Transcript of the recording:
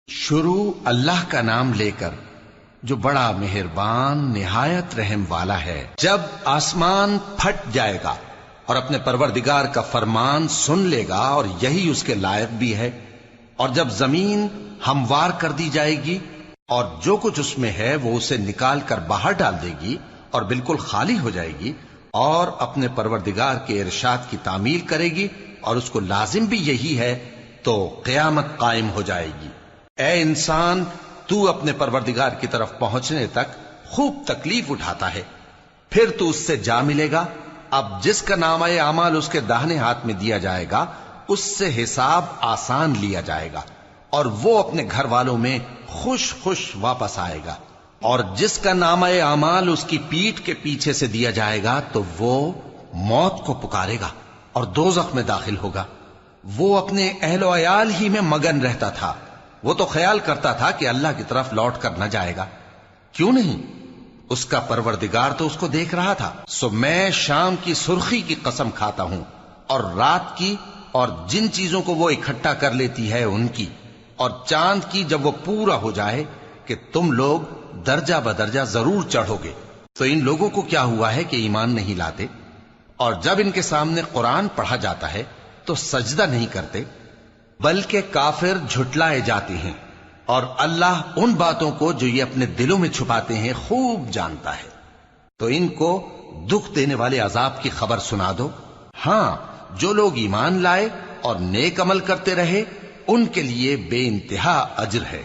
شروع اللہ کا نام لے کر جو بڑا مہربان نہایت رحم والا ہے۔ جب آسمان پھٹ جائے گا اور اپنے پروردگار کا فرمان سن لے گا اور یہی اس کے لائق بھی ہے، اور جب زمین ہموار کر دی جائے گی اور جو کچھ اس میں ہے وہ اسے نکال کر باہر ڈال دے گی اور بالکل خالی ہو جائے گی اور اپنے پروردگار کے ارشاد کی تعمیل کرے گی اور اس کو لازم بھی یہی ہے، تو قیامت قائم ہو جائے گی۔ اے انسان، تو اپنے پروردگار کی طرف پہنچنے تک خوب تکلیف اٹھاتا ہے، پھر تو اس سے جا ملے گا۔ اب جس کا نامہ اعمال اس کے داہنے ہاتھ میں دیا جائے گا اس سے حساب آسان لیا جائے گا اور وہ اپنے گھر والوں میں خوش خوش واپس آئے گا، اور جس کا نامہ اعمال اس کی پیٹھ کے پیچھے سے دیا جائے گا تو وہ موت کو پکارے گا اور دوزخ میں داخل ہوگا۔ وہ اپنے اہل و عیال ہی میں مگن رہتا تھا، وہ تو خیال کرتا تھا کہ اللہ کی طرف لوٹ کر نہ جائے گا، کیوں نہیں؟ اس کا پروردگار تو اس کو دیکھ رہا تھا۔ سو میں شام کی سرخی کی قسم کھاتا ہوں اور رات کی اور جن چیزوں کو وہ اکٹھا کر لیتی ہے ان کی، اور چاند کی جب وہ پورا ہو جائے، کہ تم لوگ درجہ بدرجہ ضرور چڑھو گے۔ تو ان لوگوں کو کیا ہوا ہے کہ ایمان نہیں لاتے، اور جب ان کے سامنے قرآن پڑھا جاتا ہے تو سجدہ نہیں کرتے، بلکہ کافر جھٹلائے جاتے ہیں، اور اللہ ان باتوں کو جو یہ اپنے دلوں میں چھپاتے ہیں خوب جانتا ہے۔ تو ان کو دکھ دینے والے عذاب کی خبر سنا دو۔ ہاں، جو لوگ ایمان لائے اور نیک عمل کرتے رہے ان کے لیے بے انتہا اجر ہے۔